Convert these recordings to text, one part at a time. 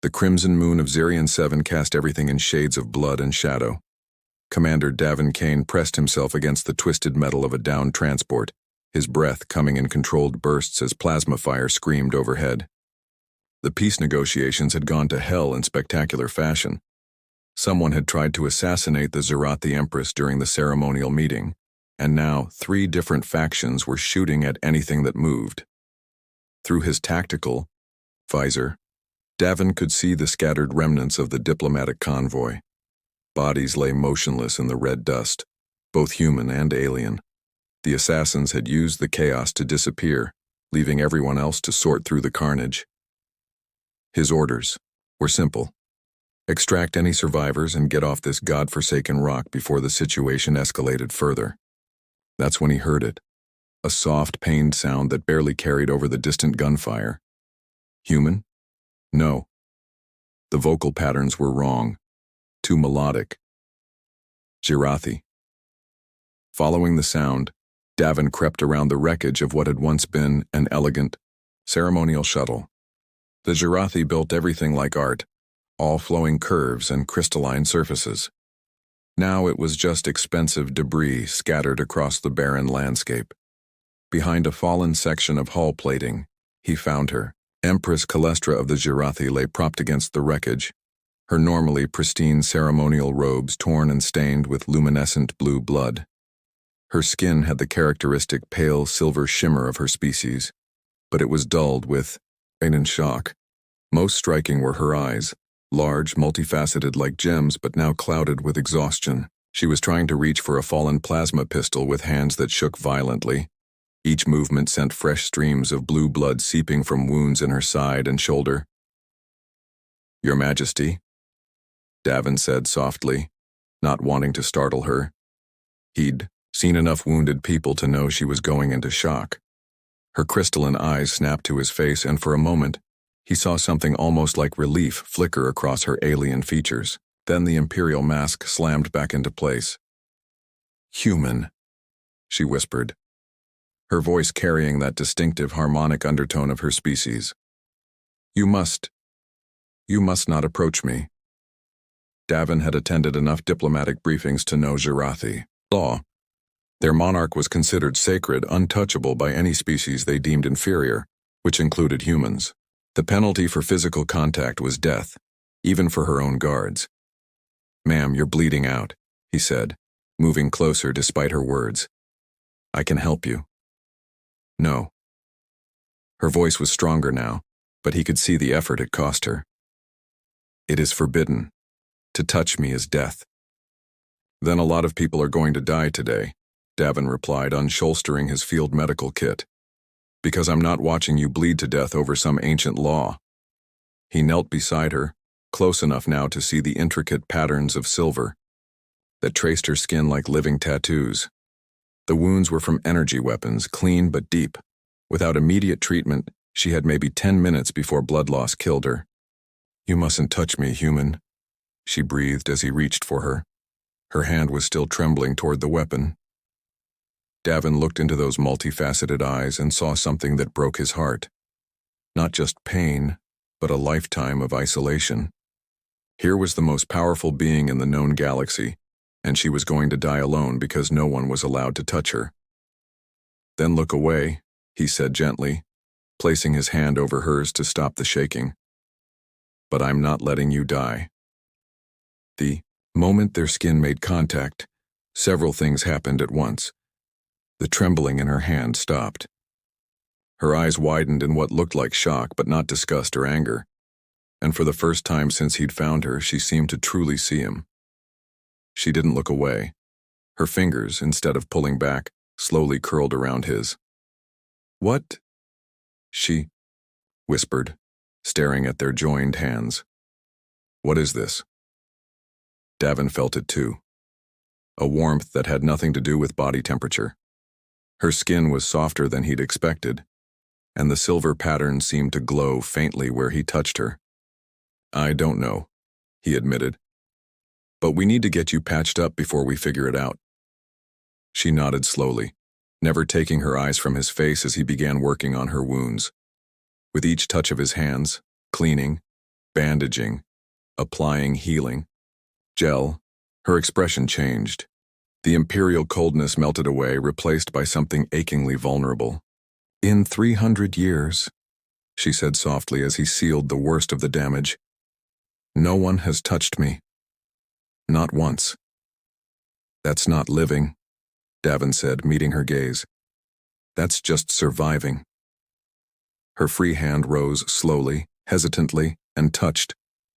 The crimson moon of Zirian 7 cast everything in shades of blood and shadow. Commander Davin Kane pressed himself against the twisted metal of a downed transport, his breath coming in controlled bursts as plasma fire screamed overhead. The peace negotiations had gone to hell in spectacular fashion. Someone had tried to assassinate the Zirathi Empress during the ceremonial meeting, and now 3 different factions were shooting at anything that moved. Through his tactical visor, Davin could see the scattered remnants of the diplomatic convoy. Bodies lay motionless in the red dust, both human and alien. The assassins had used the chaos to disappear, leaving everyone else to sort through the carnage. His orders were simple. Extract any survivors and get off this godforsaken rock before the situation escalated further. That's when he heard it, a soft, pained sound that barely carried over the distant gunfire. Human? No. The vocal patterns were wrong, too melodic. Zirathi. Following the sound, Davin crept around the wreckage of what had once been an elegant, ceremonial shuttle. The Zirathi built everything like art, all flowing curves and crystalline surfaces. Now it was just expensive debris scattered across the barren landscape. Behind a fallen section of hull plating, he found her. Empress Calestra of the Zirathi lay propped against the wreckage, her normally pristine ceremonial robes torn and stained with luminescent blue blood. Her skin had the characteristic pale silver shimmer of her species, but it was dulled with pain and shock. Most striking were her eyes, large, multifaceted like gems but now clouded with exhaustion. She was trying to reach for a fallen plasma pistol with hands that shook violently. Each movement sent fresh streams of blue blood seeping from wounds in her side and shoulder. "Your Majesty," Davin said softly, not wanting to startle her. He'd seen enough wounded people to know she was going into shock. Her crystalline eyes snapped to his face, and for a moment, he saw something almost like relief flicker across her alien features. Then the imperial mask slammed back into place. "Human," she whispered, her voice carrying that distinctive harmonic undertone of her species. You must not approach me." Davin had attended enough diplomatic briefings to know Zirathi law. Their monarch was considered sacred, untouchable by any species they deemed inferior, which included humans. The penalty for physical contact was death, even for her own guards. "Ma'am, you're bleeding out," he said, moving closer despite her words. "I can help you." "No." Her voice was stronger now, but he could see the effort it cost her. "It is forbidden. To touch me is death." "Then a lot of people are going to die today," Davin replied, unshouldering his field medical kit. "Because I'm not watching you bleed to death over some ancient law." He knelt beside her, close enough now to see the intricate patterns of silver that traced her skin like living tattoos. The wounds were from energy weapons, clean but deep. Without immediate treatment, she had maybe 10 minutes before blood loss killed her. "You mustn't touch me, human," she breathed as he reached for her. Her hand was still trembling toward the weapon. Davin looked into those multifaceted eyes and saw something that broke his heart. Not just pain, but a lifetime of isolation. Here was the most powerful being in the known galaxy, and she was going to die alone because no one was allowed to touch her. "Then look away," he said gently, placing his hand over hers to stop the shaking. "But I'm not letting you die." The moment their skin made contact, several things happened at once. The trembling in her hand stopped. Her eyes widened in what looked like shock, but not disgust or anger. And for the first time since he'd found her, she seemed to truly see him. She didn't look away. Her fingers, instead of pulling back, slowly curled around his. "What?" she whispered, staring at their joined hands. "What is this?" Davin felt it too. A warmth that had nothing to do with body temperature. Her skin was softer than he'd expected, and the silver pattern seemed to glow faintly where he touched her. "I don't know," he admitted. "But we need to get you patched up before we figure it out." She nodded slowly, never taking her eyes from his face as he began working on her wounds. With each touch of his hands, cleaning, bandaging, applying healing. Gel. Her expression changed. The imperial coldness melted away, replaced by something achingly vulnerable. "In 300 years," she said softly as he sealed the worst of the damage, "no one has touched me. Not once." "That's not living," Davin said, meeting her gaze. "That's just surviving." Her free hand rose slowly, hesitantly, and touched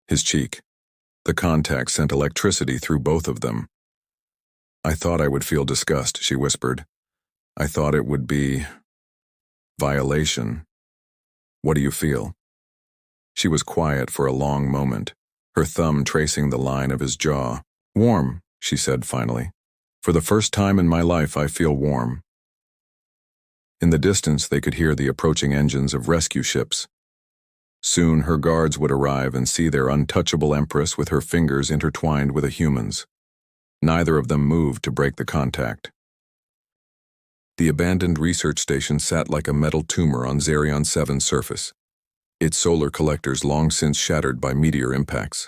his cheek. The contact sent electricity through both of them. "I thought I would feel disgust," she whispered. "I thought it would be violation. What do you feel?" She was quiet for a long moment, her thumb tracing the line of his jaw. "Warm," she said finally. "For the first time in my life, I feel warm." In the distance, they could hear the approaching engines of rescue ships. Soon her guards would arrive and see their untouchable Empress with her fingers intertwined with a human's. Neither of them moved to break the contact. The abandoned research station sat like a metal tumor on Xerion 7's surface, its solar collectors long since shattered by meteor impacts.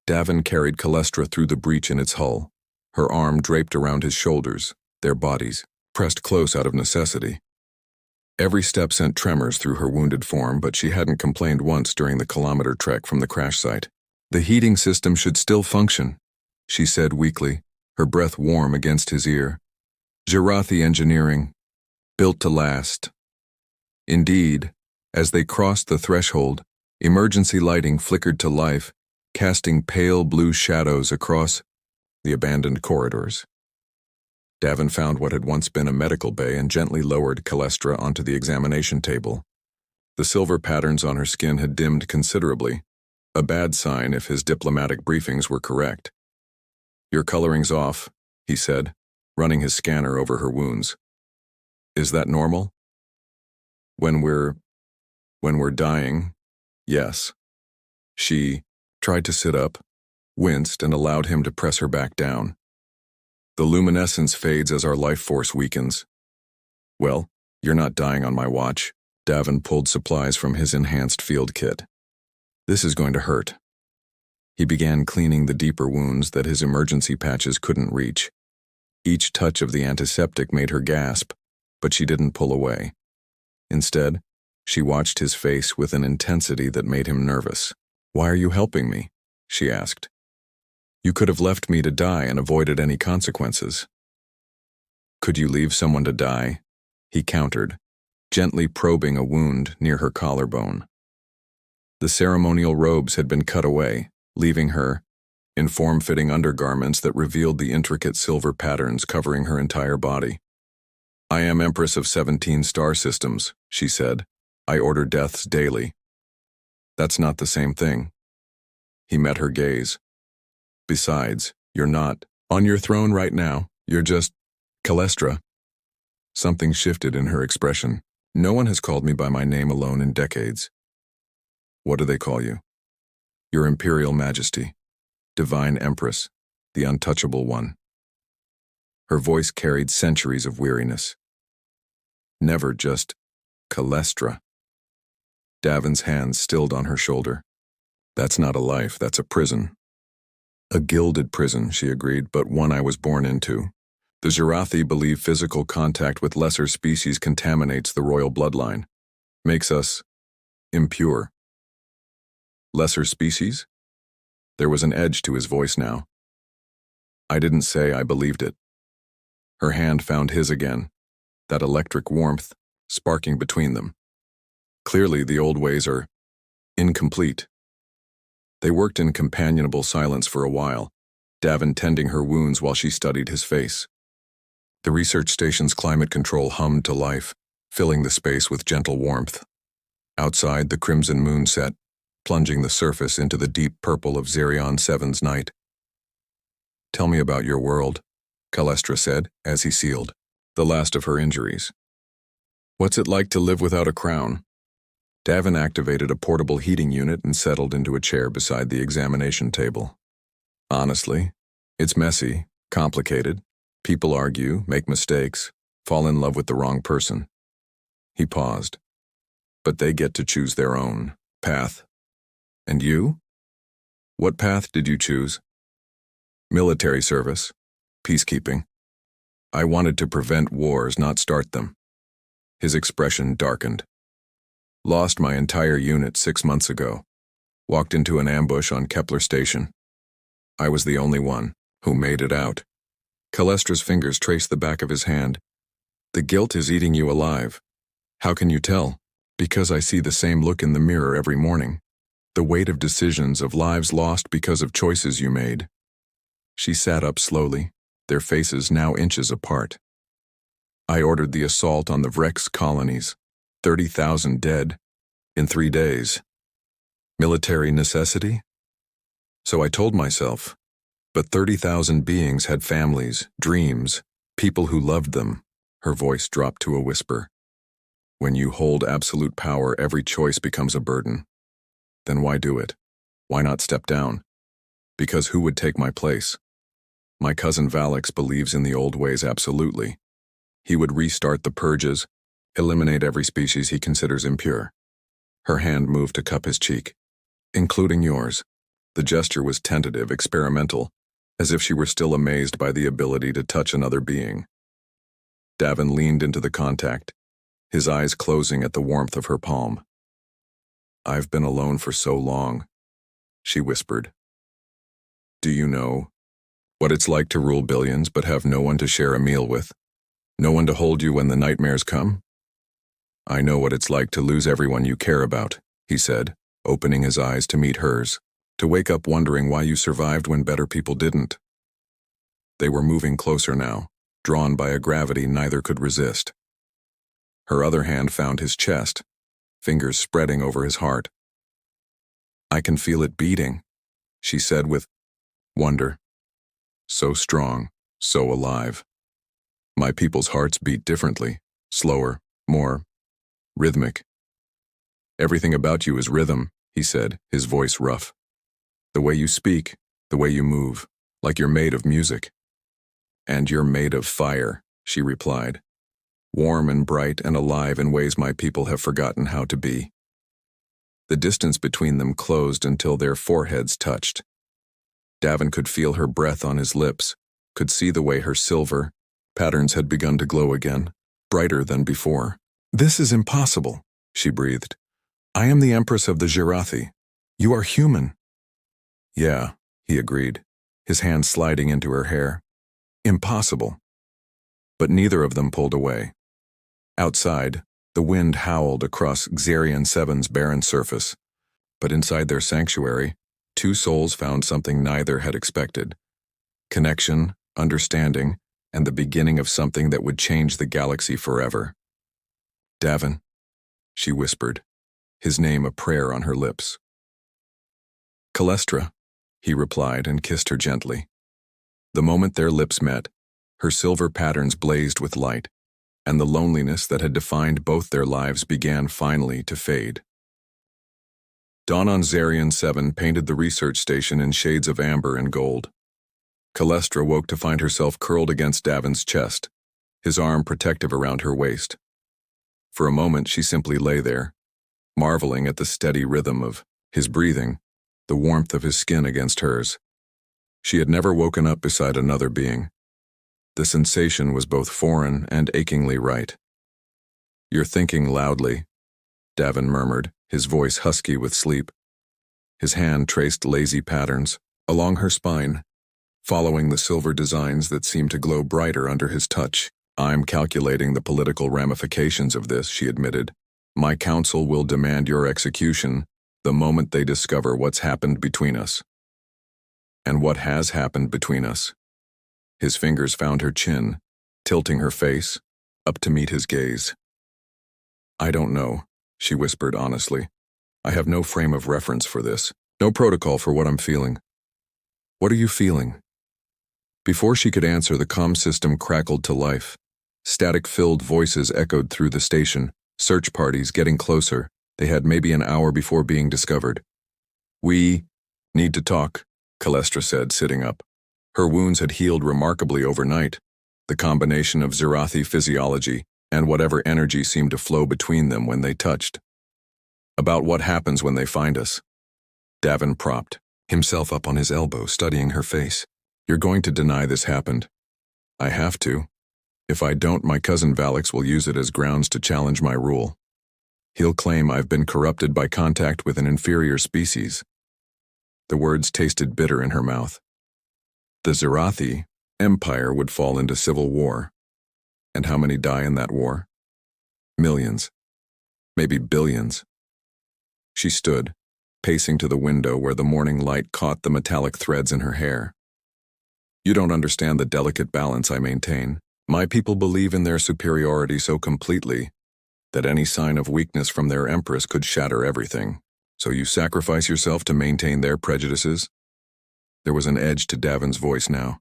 Davin carried Calestra through the breach in its hull, her arm draped around his shoulders, their bodies pressed close out of necessity. Every step sent tremors through her wounded form, but she hadn't complained once during the kilometer trek from the crash site. "The heating system should still function," she said weakly, her breath warm against his ear. "Jarathi engineering, built to last." Indeed, as they crossed the threshold, emergency lighting flickered to life, casting pale blue shadows across the abandoned corridors. Davin found what had once been a medical bay and gently lowered Calestra onto the examination table. The silver patterns on her skin had dimmed considerably, a bad sign if his diplomatic briefings were correct. "Your coloring's off," he said, running his scanner over her wounds. "Is that normal?" When we're dying, yes." She tried to sit up, winced, and allowed him to press her back down. "The luminescence fades as our life force weakens." "Well, you're not dying on my watch." Davin pulled supplies from his enhanced field kit. "This is going to hurt." He began cleaning the deeper wounds that his emergency patches couldn't reach. Each touch of the antiseptic made her gasp, but she didn't pull away. Instead, she watched his face with an intensity that made him nervous. "Why are you helping me?" she asked. "You could have left me to die and avoided any consequences." "Could you leave someone to die?" he countered, gently probing a wound near her collarbone. The ceremonial robes had been cut away, leaving her in form-fitting undergarments that revealed the intricate silver patterns covering her entire body. "I am Empress of 17 star systems," she said. "I order deaths daily." "That's not the same thing." He met her gaze. "Besides, you're not on your throne right now. You're just Calestra." Something shifted in her expression. "No one has called me by my name alone in decades." "What do they call you?" "Your Imperial Majesty, Divine Empress, the untouchable one." Her voice carried centuries of weariness. "Never just Calestra." Davin's hands stilled on her shoulder. "That's not a life, that's a prison." "A gilded prison," she agreed, "but one I was born into. The Jarathi believe physical contact with lesser species contaminates the royal bloodline, makes us impure." "Lesser species?" There was an edge to his voice now. "I didn't say I believed it." Her hand found his again, that electric warmth sparking between them. Clearly, the old ways are incomplete. They worked in companionable silence for a while, Davin tending her wounds while she studied his face. The research station's climate control hummed to life, filling the space with gentle warmth. Outside, the crimson moon set, plunging the surface into the deep purple of Xerion 7's night. "Tell me about your world," Calestra said, as he sealed the last of her injuries. "What's it like to live without a crown?" Davin activated a portable heating unit and settled into a chair beside the examination table. "Honestly, it's messy, complicated. People argue, make mistakes, fall in love with the wrong person." He paused. "But they get to choose their own path." And you? What path did you choose? Military service. Peacekeeping. I wanted to prevent wars, not start them. His expression darkened. Lost my entire unit 6 months ago. Walked into an ambush on Kepler Station. I was the only one who made it out. Calestra's fingers traced the back of his hand. The guilt is eating you alive. How can you tell? Because I see the same look in the mirror every morning. The weight of decisions, of lives lost because of choices you made. She sat up slowly, their faces now inches apart. I ordered the assault on the wreckage colonies. 30,000 dead in 3 days. Military necessity? So I told myself. But 30,000 beings had families, dreams, people who loved them. Her voice dropped to a whisper. When you hold absolute power, every choice becomes a burden. Then why do it? Why not step down? Because who would take my place? My cousin Valix believes in the old ways absolutely. He would restart the purges, eliminate every species he considers impure. Her hand moved to cup his cheek. Including yours. The gesture was tentative, experimental, as if she were still amazed by the ability to touch another being. Davin leaned into the contact, his eyes closing at the warmth of her palm. I've been alone for so long, she whispered. Do you know what it's like to rule billions but have no one to share a meal with? No one to hold you when the nightmares come? I know what it's like to lose everyone you care about, he said, opening his eyes to meet hers, to wake up wondering why you survived when better people didn't. They were moving closer now, drawn by a gravity neither could resist. Her other hand found his chest, fingers spreading over his heart. I can feel it beating, she said with wonder. So strong, so alive. My people's hearts beat differently, slower, more rhythmic. Everything about you is rhythm, he said, his voice rough. The way you speak, the way you move, like you're made of music. And you're made of fire, she replied. Warm and bright and alive in ways my people have forgotten how to be. The distance between them closed until their foreheads touched. Davin could feel her breath on his lips, could see the way her silver patterns had begun to glow again, brighter than before. This is impossible, she breathed. I am the Empress of the Girathi. You are human. Yeah, he agreed, his hand sliding into her hair. Impossible. But neither of them pulled away. Outside, the wind howled across Xerion 7's barren surface. But inside their sanctuary, two souls found something neither had expected. Connection, understanding, and the beginning of something that would change the galaxy forever. Davin, she whispered, his name a prayer on her lips. Calestra, he replied and kissed her gently. The moment their lips met, her silver patterns blazed with light, and the loneliness that had defined both their lives began finally to fade. Dawn on Xerion 7 painted the research station in shades of amber and gold. Calestra woke to find herself curled against Davin's chest, his arm protective around her waist. For a moment she simply lay there, marveling at the steady rhythm of his breathing, the warmth of his skin against hers. She had never woken up beside another being. The sensation was both foreign and achingly right. You're thinking loudly, Davin murmured, his voice husky with sleep. His hand traced lazy patterns along her spine, following the silver designs that seemed to glow brighter under his touch. I'm calculating the political ramifications of this, she admitted. My council will demand your execution the moment they discover what's happened between us. And what has happened between us? His fingers found her chin, tilting her face up to meet his gaze. I don't know, she whispered honestly. I have no frame of reference for this, no protocol for what I'm feeling. What are you feeling? Before she could answer, the comm system crackled to life. Static-filled voices echoed through the station, search parties getting closer. They had maybe an hour before being discovered. We need to talk, Calestra said, sitting up. Her wounds had healed remarkably overnight. The combination of Xerathi physiology and whatever energy seemed to flow between them when they touched. About what happens when they find us. Davin propped himself up on his elbow, studying her face. You're going to deny this happened. I have to. If I don't, my cousin Valix will use it as grounds to challenge my rule. He'll claim I've been corrupted by contact with an inferior species. The words tasted bitter in her mouth. The Zirathi Empire would fall into civil war. And how many die in that war? Millions. Maybe billions. She stood, pacing to the window where the morning light caught the metallic threads in her hair. You don't understand the delicate balance I maintain. My people believe in their superiority so completely that any sign of weakness from their Empress could shatter everything. So you sacrifice yourself to maintain their prejudices? There was an edge to Davin's voice now.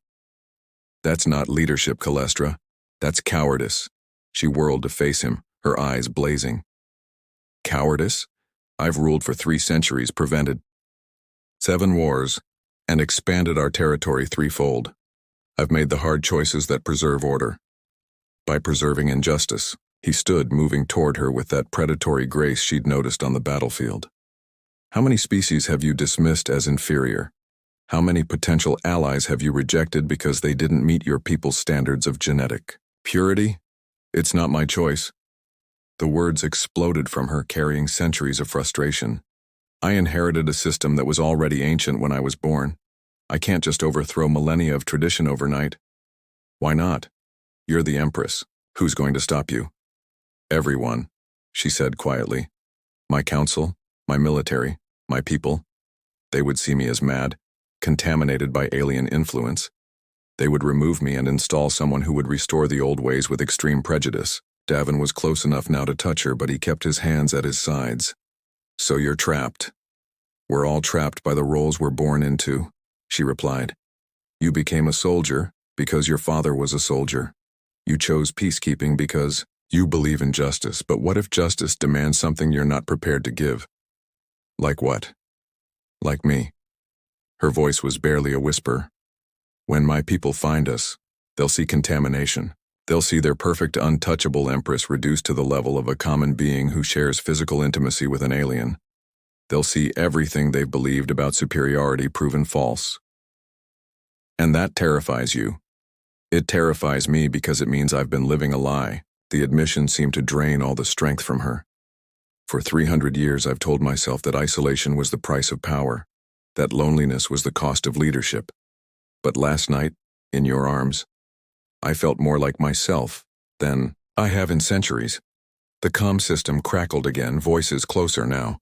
That's not leadership, Calestra. That's cowardice. She whirled to face him, her eyes blazing. Cowardice? I've ruled for 3 centuries, prevented 7 wars, and expanded our territory 3-fold. I've made the hard choices that preserve order. By preserving injustice, he stood, moving toward her with that predatory grace she'd noticed on the battlefield. How many species have you dismissed as inferior? How many potential allies have you rejected because they didn't meet your people's standards of genetic purity? It's not my choice. The words exploded from her, carrying centuries of frustration. I inherited a system that was already ancient when I was born. I can't just overthrow millennia of tradition overnight. Why not? You're the Empress. Who's going to stop you? Everyone, she said quietly. My council, my military, my people. They would see me as mad, contaminated by alien influence. They would remove me and install someone who would restore the old ways with extreme prejudice. Davin was close enough now to touch her, but he kept his hands at his sides. So you're trapped. We're all trapped by the roles we're born into, she replied. You became a soldier because your father was a soldier. You chose peacekeeping because you believe in justice, but what if justice demands something you're not prepared to give? Like what? Like me. Her voice was barely a whisper. When my people find us, they'll see contamination. They'll see their perfect, untouchable Empress reduced to the level of a common being who shares physical intimacy with an alien. They'll see everything they've believed about superiority proven false. And that terrifies you. It terrifies me because it means I've been living a lie. The admission seemed to drain all the strength from her. For 300 years I've told myself that isolation was the price of power, that loneliness was the cost of leadership. But last night, in your arms, I felt more like myself than I have in centuries. The comm system crackled again, voices closer now.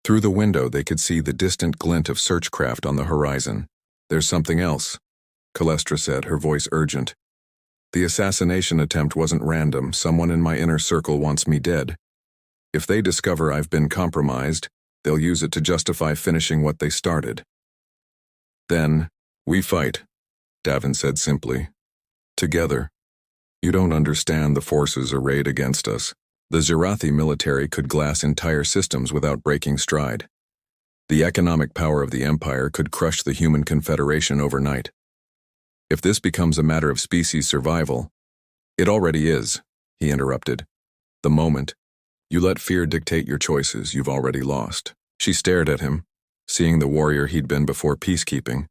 Through the window they could see the distant glint of searchcraft on the horizon. There's something else, Calestra said, her voice urgent. The assassination attempt wasn't random. Someone in my inner circle wants me dead. If they discover I've been compromised, they'll use it to justify finishing what they started. Then, we fight, Davin said simply. Together. You don't understand the forces arrayed against us. The Zirathi military could glass entire systems without breaking stride. The economic power of the Empire could crush the human confederation overnight. If this becomes a matter of species survival, it already is, he interrupted. The moment you let fear dictate your choices, you've already lost. She stared at him, seeing the warrior he'd been before peacekeeping,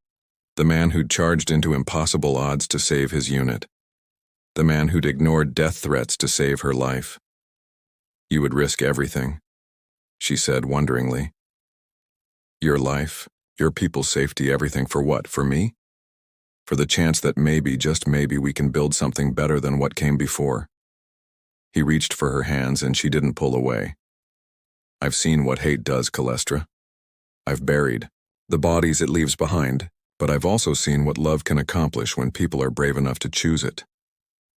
the man who'd charged into impossible odds to save his unit, the man who'd ignored death threats to save her life. You would risk everything, she said wonderingly. Your life, your people's safety, everything for what? For me? For the chance that maybe, just maybe, we can build something better than what came before. He reached for her hands and she didn't pull away. I've seen what hate does, Calestra. I've buried the bodies it leaves behind, but I've also seen what love can accomplish when people are brave enough to choose it.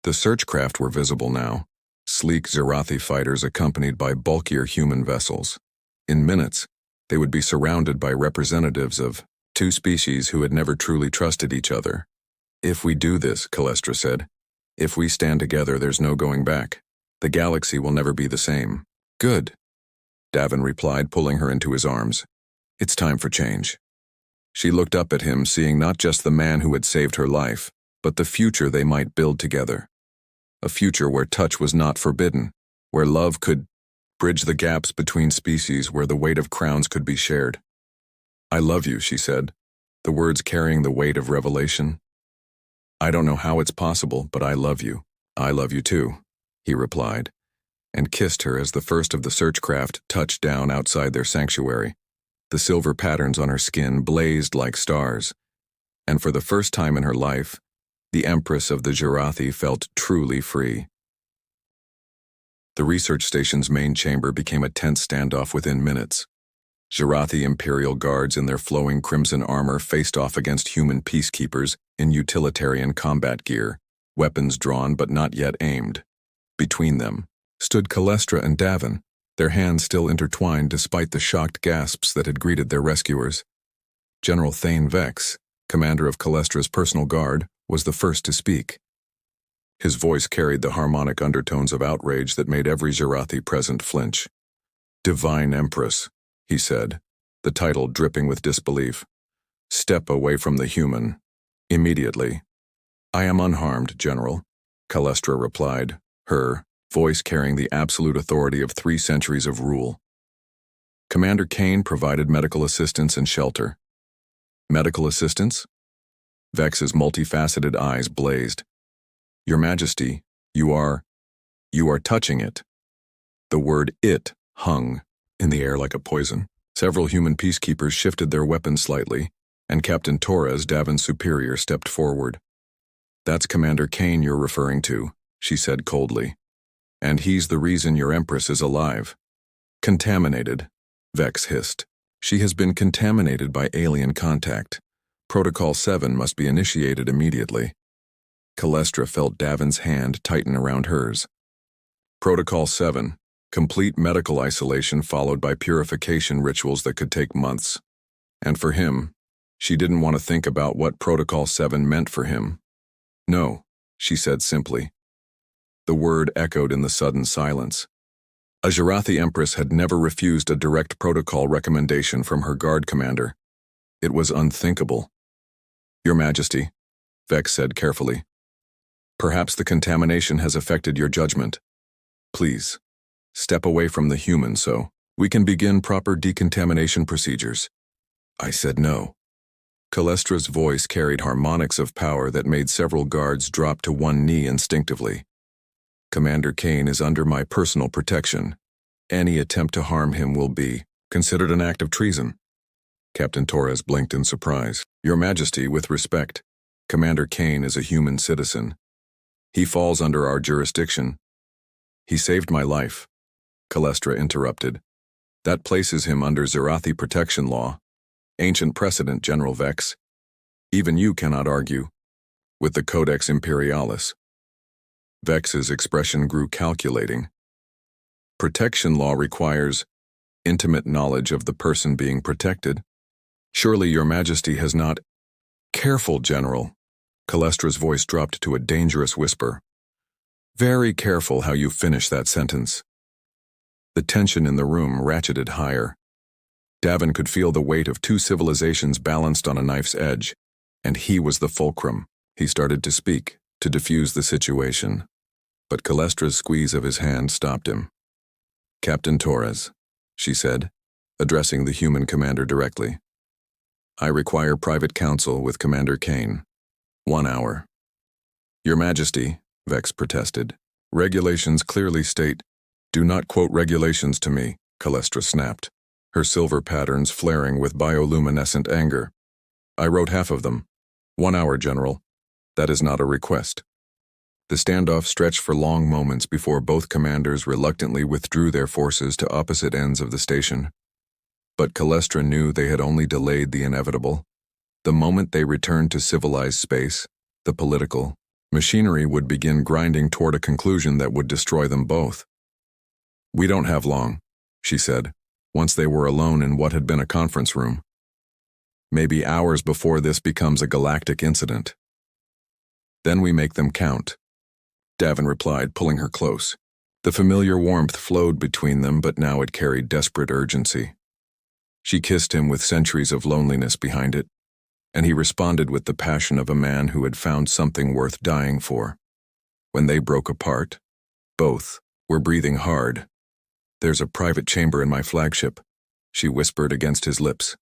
The searchcraft were visible now, sleek Zirathi fighters accompanied by bulkier human vessels. In minutes, they would be surrounded by representatives of 2 species who had never truly trusted each other. If we do this, Calestra said, if we stand together, there's no going back. The galaxy will never be the same. Good, Davin replied, pulling her into his arms. It's time for change. She looked up at him, seeing not just the man who had saved her life, but the future they might build together. A future where touch was not forbidden, where love could bridge the gaps between species, where the weight of crowns could be shared. I love you, she said, the words carrying the weight of revelation. I don't know how it's possible, but I love you. I love you too, he replied, and kissed her as the first of the search craft touched down outside their sanctuary. The silver patterns on her skin blazed like stars, and for the first time in her life, the Empress of the Jarathi felt truly free. The research station's main chamber became a tense standoff within minutes. Jarathi Imperial guards in their flowing crimson armor faced off against human peacekeepers in utilitarian combat gear, weapons drawn but not yet aimed. Between them stood Calestra and Davin, their hands still intertwined despite the shocked gasps that had greeted their rescuers. General Thane Vex, commander of Calestra's personal guard, was the first to speak. His voice carried the harmonic undertones of outrage that made every Jarathi present flinch. Divine Empress, he said, the title dripping with disbelief. Step away from the human. Immediately. I am unharmed, General, Calestra replied, her voice carrying the absolute authority of 3 centuries of rule. Commander Kane provided medical assistance and shelter. Medical assistance? Vex's multifaceted eyes blazed. Your Majesty, you are touching it. The word it hung in the air like a poison. Several human peacekeepers shifted their weapons slightly, and Captain Torres, Davin's superior, stepped forward. That's Commander Kane you're referring to, she said coldly. And he's the reason your Empress is alive. Contaminated, Vex hissed. She has been contaminated by alien contact. Protocol 7 must be initiated immediately. Calestra felt Davin's hand tighten around hers. Protocol 7. Complete medical isolation followed by purification rituals that could take months. And for him, she didn't want to think about what Protocol 7 meant for him. No, she said simply. The word echoed in the sudden silence. A Jarathi Empress had never refused a direct protocol recommendation from her guard commander. It was unthinkable. Your Majesty, Vex said carefully. Perhaps the contamination has affected your judgment. Please, step away from the human so we can begin proper decontamination procedures. I said no. Calestra's voice carried harmonics of power that made several guards drop to one knee instinctively. Commander Kane is under my personal protection. Any attempt to harm him will be considered an act of treason. Captain Torres blinked in surprise. Your Majesty, with respect, Commander Kane is a human citizen. He falls under our jurisdiction. He saved my life, Calestra interrupted. That places him under Jarathi protection law. Ancient precedent, General Vex. Even you cannot argue with the Codex Imperialis. Vex's expression grew calculating. Protection law requires intimate knowledge of the person being protected. Surely your Majesty has not... Careful, General. Calestra's voice dropped to a dangerous whisper. Very careful how you finish that sentence. The tension in the room ratcheted higher. Davin could feel the weight of 2 civilizations balanced on a knife's edge, and he was the fulcrum. He started to speak, to diffuse the situation. But Calestra's squeeze of his hand stopped him. Captain Torres, she said, addressing the human commander directly. I require private counsel with Commander Kane. 1 hour. Your Majesty, Vex protested. Regulations clearly state, do not quote regulations to me, Calestra snapped, her silver patterns flaring with bioluminescent anger. I wrote half of them. 1 hour, General. That is not a request. The standoff stretched for long moments before both commanders reluctantly withdrew their forces to opposite ends of the station. But Calestra knew they had only delayed the inevitable. The moment they returned to civilized space, the political machinery would begin grinding toward a conclusion that would destroy them both. We don't have long, she said, once they were alone in what had been a conference room. Maybe hours before this becomes a galactic incident. Then we make them count, Davin replied, pulling her close. The familiar warmth flowed between them, but now it carried desperate urgency. She kissed him with centuries of loneliness behind it, and he responded with the passion of a man who had found something worth dying for. When they broke apart, both were breathing hard. There's a private chamber in my flagship, she whispered against his lips.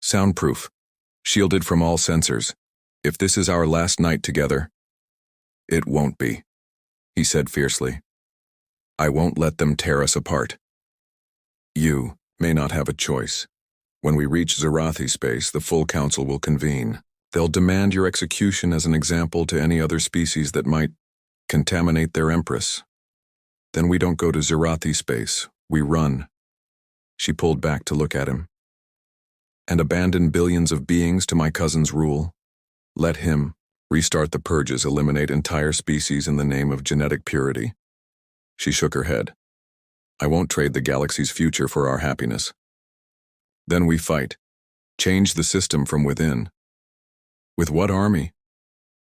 Soundproof. Shielded from all sensors. If this is our last night together, it won't be, he said fiercely. I won't let them tear us apart. You may not have a choice. When we reach Zerathi space, the full council will convene. They'll demand your execution as an example to any other species that might contaminate their Empress. Then we don't go to Zerathi space, we run. She pulled back to look at him. And abandon billions of beings to my cousin's rule. Let him restart the purges, eliminate entire species in the name of genetic purity. She shook her head. I won't trade the galaxy's future for our happiness. Then we fight. Change the system from within. With what army?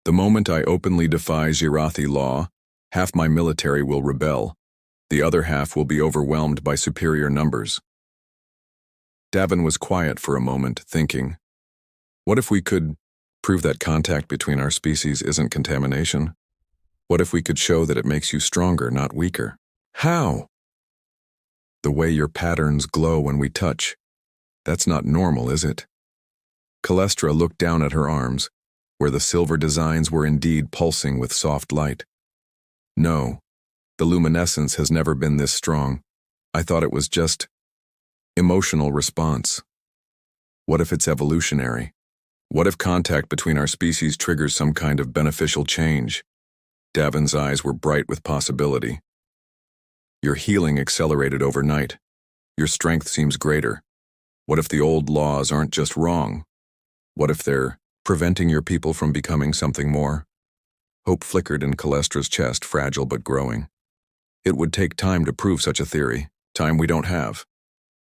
The moment I openly defy Zerathi law, half my military will rebel. The other half will be overwhelmed by superior numbers. Davin was quiet for a moment, thinking, what if we could prove that contact between our species isn't contamination? What if we could show that it makes you stronger, not weaker? How? The way your patterns glow when we touch. That's not normal, is it? Calestra looked down at her arms, where the silver designs were indeed pulsing with soft light. No, the luminescence has never been this strong. I thought it was just emotional response. What if it's evolutionary? What if contact between our species triggers some kind of beneficial change? Davin's eyes were bright with possibility. Your healing accelerated overnight. Your strength seems greater. What if the old laws aren't just wrong? What if they're preventing your people from becoming something more? Hope flickered in Calestra's chest, fragile but growing. It would take time to prove such a theory, time we don't have.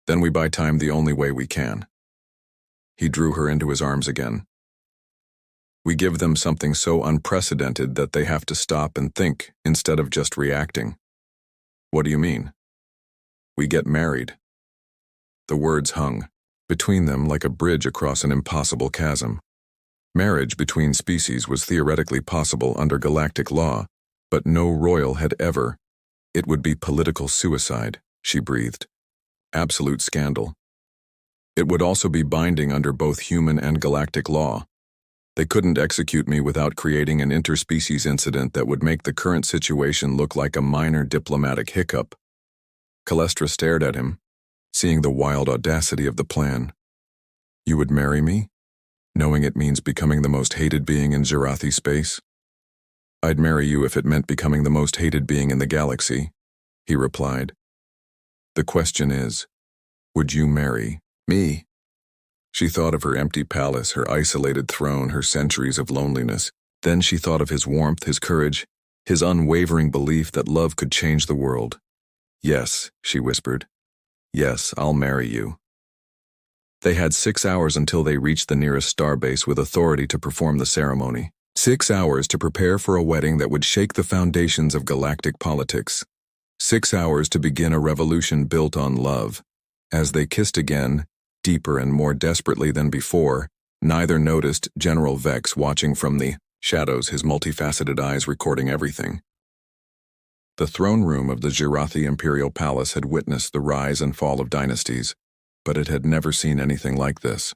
Then we buy time the only way we can. He drew her into his arms again. We give them something so unprecedented that they have to stop and think instead of just reacting. What do you mean? We get married. The words hung between them like a bridge across an impossible chasm. Marriage between species was theoretically possible under galactic law, but no royal had ever. It would be political suicide, she breathed. Absolute scandal. It would also be binding under both human and galactic law. They couldn't execute me without creating an interspecies incident that would make the current situation look like a minor diplomatic hiccup. Calestra stared at him, seeing the wild audacity of the plan. You would marry me, knowing it means becoming the most hated being in Zerathi space? I'd marry you if it meant becoming the most hated being in the galaxy, he replied. The question is, would you marry me? She thought of her empty palace, her isolated throne, her centuries of loneliness. Then she thought of his warmth, his courage, his unwavering belief that love could change the world. Yes, she whispered. Yes, I'll marry you. They had 6 hours until they reached the nearest starbase with authority to perform the ceremony. 6 hours to prepare for a wedding that would shake the foundations of galactic politics. 6 hours to begin a revolution built on love. As they kissed again, deeper and more desperately than before, neither noticed General Vex watching from the shadows, his multifaceted eyes recording everything. The throne room of the Zerathi Imperial Palace had witnessed the rise and fall of dynasties, but it had never seen anything like this.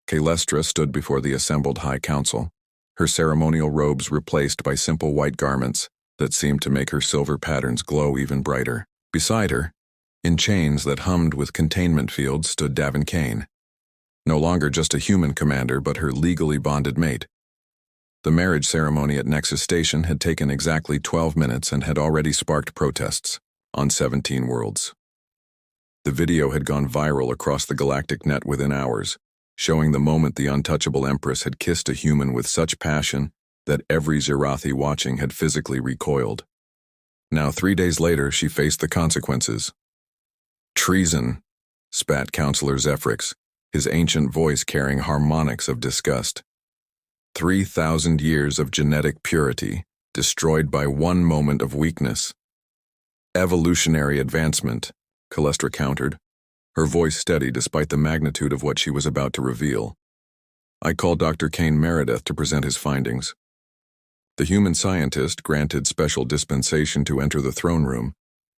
Calestra stood before the assembled High Council, her ceremonial robes replaced by simple white garments that seemed to make her silver patterns glow even brighter. Beside her, in chains that hummed with containment fields, stood Davin Kane. No longer just a human commander, but her legally bonded mate. The marriage ceremony at Nexus Station had taken exactly 12 minutes and had already sparked protests on 17 worlds. The video had gone viral across the galactic net within hours, showing the moment the untouchable Empress had kissed a human with such passion that every Zerathi watching had physically recoiled. Now, 3 days later, she faced the consequences. Treason, spat Counselor Zephrix, his ancient voice carrying harmonics of disgust. 3,000 years of genetic purity, destroyed by one moment of weakness. Evolutionary advancement, Calestra countered, her voice steady despite the magnitude of what she was about to reveal. I called Dr. Kane Meredith to present his findings. The human scientist, granted special dispensation to enter the throne room,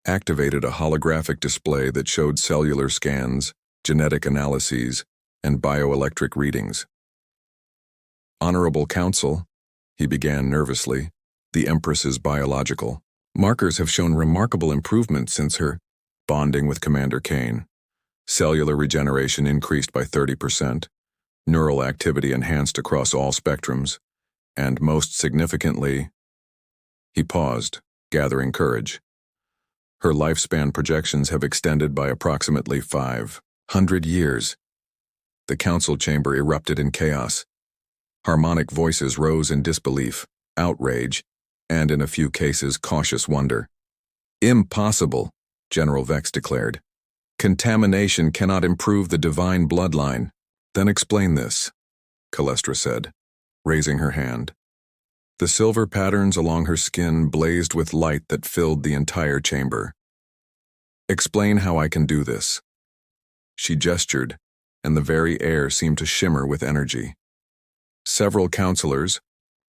activated a holographic display that showed cellular scans, genetic analyses, and bioelectric readings. "Honorable Council," he began nervously, "the Empress's biological markers have shown remarkable improvement since her bonding with Commander Kane. Cellular regeneration increased by 30%, neural activity enhanced across all spectrums, and most significantly—" He paused, gathering courage. "Her lifespan projections have extended by approximately 500 years. The council chamber erupted in chaos. Harmonic voices rose in disbelief, outrage, and in a few cases cautious wonder. "Impossible," General Vex declared. "Contamination cannot improve the divine bloodline." "Then explain this," Calestra said, raising her hand. The silver patterns along her skin blazed with light that filled the entire chamber. "Explain how I can do this." She gestured, and the very air seemed to shimmer with energy. Several counselors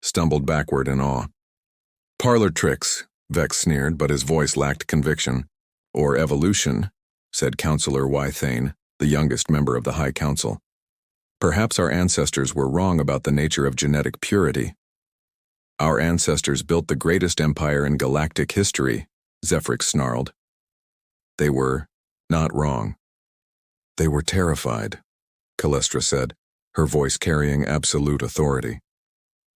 stumbled backward in awe. "Parlor tricks," Vex sneered, but his voice lacked conviction. "Or evolution," said Counselor Wythane, the youngest member of the High Council. "Perhaps our ancestors were wrong about the nature of genetic purity." "Our ancestors built the greatest empire in galactic history," Zephrix snarled. "They were not wrong. They were terrified," Calestra said, her voice carrying absolute authority.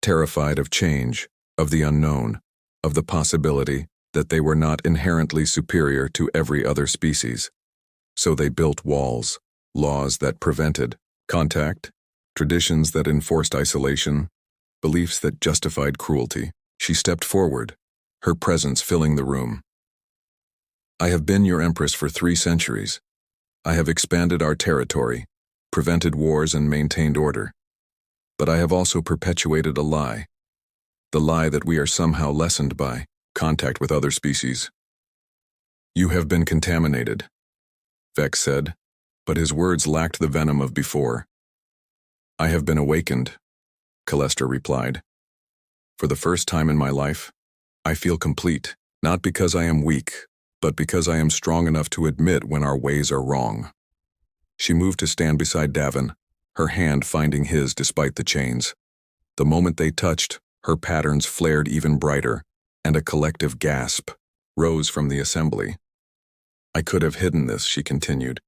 "Terrified of change, of the unknown, of the possibility that they were not inherently superior to every other species. So they built walls, laws that prevented contact, traditions that enforced isolation, beliefs that justified cruelty." She stepped forward, her presence filling the room. "I have been your Empress for 3 centuries. I have expanded our territory, prevented wars and maintained order. But I have also perpetuated a lie. The lie that we are somehow lessened by contact with other species." "You have been contaminated," Vex said, but his words lacked the venom of before. "I have been awakened," Calestra replied. "For the first time in my life, I feel complete, not because I am weak, but because I am strong enough to admit when our ways are wrong." She moved to stand beside Davin, her hand finding his despite the chains. The moment they touched, her patterns flared even brighter, and a collective gasp rose from the assembly. "I could have hidden this," she continued.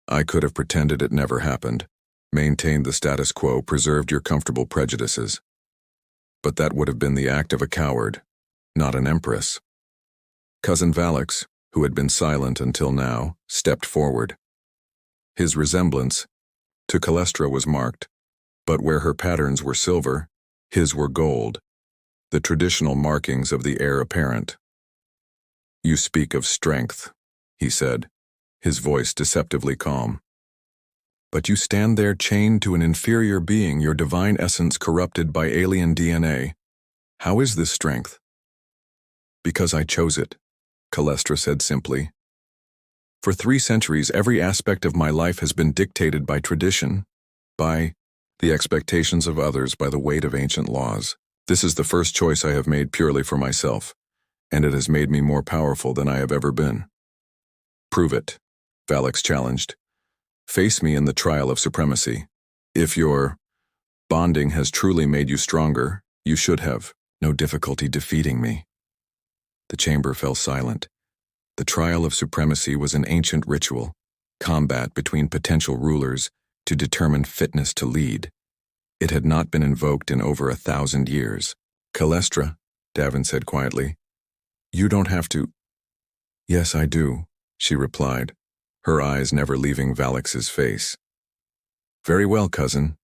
"I could have pretended it never happened, maintained the status quo, preserved your comfortable prejudices. But that would have been the act of a coward, not an empress." Cousin Valix, who had been silent until now, stepped forward. His resemblance to Calestra was marked, but where her patterns were silver, his were gold, the traditional markings of the heir apparent. "You speak of strength," he said, his voice deceptively calm. "But you stand there chained to an inferior being, your divine essence corrupted by alien DNA. How is this strength?" "Because I chose it," Calestra said simply. "For 3 centuries, every aspect of my life has been dictated by tradition, by the expectations of others, by the weight of ancient laws. This is the first choice I have made purely for myself, and it has made me more powerful than I have ever been." "Prove it," Valix challenged. "Face me in the trial of supremacy. If your bonding has truly made you stronger, you should have no difficulty defeating me." The chamber fell silent. The trial of supremacy was an ancient ritual, combat between potential rulers to determine fitness to lead. It had not been invoked in over 1,000 years. "Calestra," Davin said quietly, "you don't have to—" "Yes, I do," she replied, her eyes never leaving Valix's face. "Very well, cousin,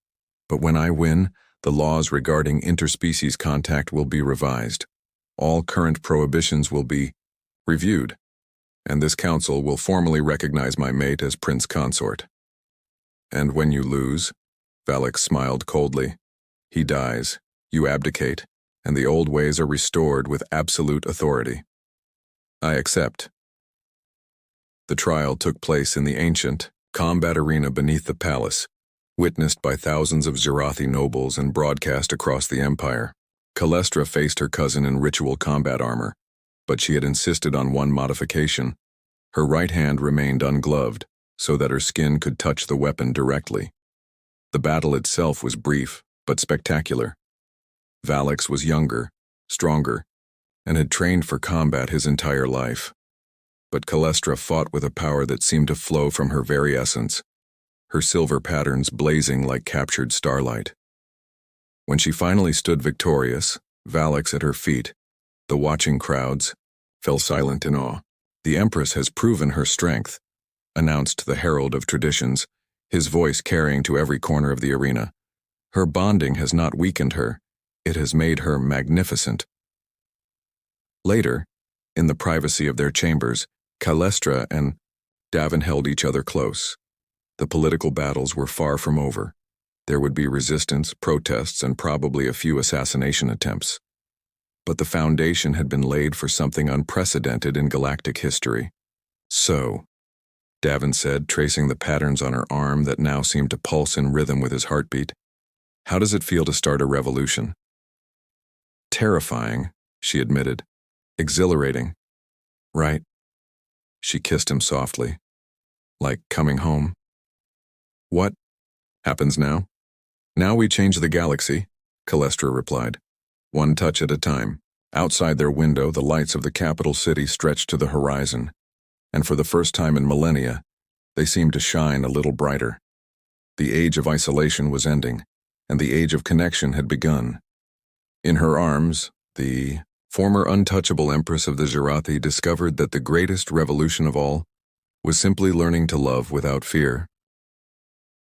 but when I win, the laws regarding interspecies contact will be revised. All current prohibitions will be reviewed, and this council will formally recognize my mate as Prince Consort. And when you lose," Valix smiled coldly, "he dies, you abdicate, and the old ways are restored with absolute authority. I accept." The trial took place in the ancient combat arena beneath the palace, witnessed by thousands of Zerathi nobles and broadcast across the empire. Calestra faced her cousin in ritual combat armor, but she had insisted on one modification. Her right hand remained ungloved, so that her skin could touch the weapon directly. The battle itself was brief, but spectacular. Valix was younger, stronger, and had trained for combat his entire life. But Calestra fought with a power that seemed to flow from her very essence, her silver patterns blazing like captured starlight. When she finally stood victorious, Valix at her feet, the watching crowds fell silent in awe. "The Empress has proven her strength," announced the herald of traditions, his voice carrying to every corner of the arena. "Her bonding has not weakened her, it has made her magnificent." Later, in the privacy of their chambers, Calestra and Davin held each other close. The political battles were far from over. There would be resistance, protests, and probably a few assassination attempts. But the foundation had been laid for something unprecedented in galactic history. "So," Davin said, tracing the patterns on her arm that now seemed to pulse in rhythm with his heartbeat, "how does it feel to start a revolution?" "Terrifying," she admitted. "Exhilarating." "Right." She kissed him softly. "Like coming home." "What happens now?" "Now we change the galaxy," Calestra replied. "One touch at a time." Outside their window, the lights of the capital city stretched to the horizon, and for the first time in millennia, they seemed to shine a little brighter. The age of isolation was ending, and the age of connection had begun. In her arms, the former untouchable Empress of the Zirathi discovered that the greatest revolution of all was simply learning to love without fear.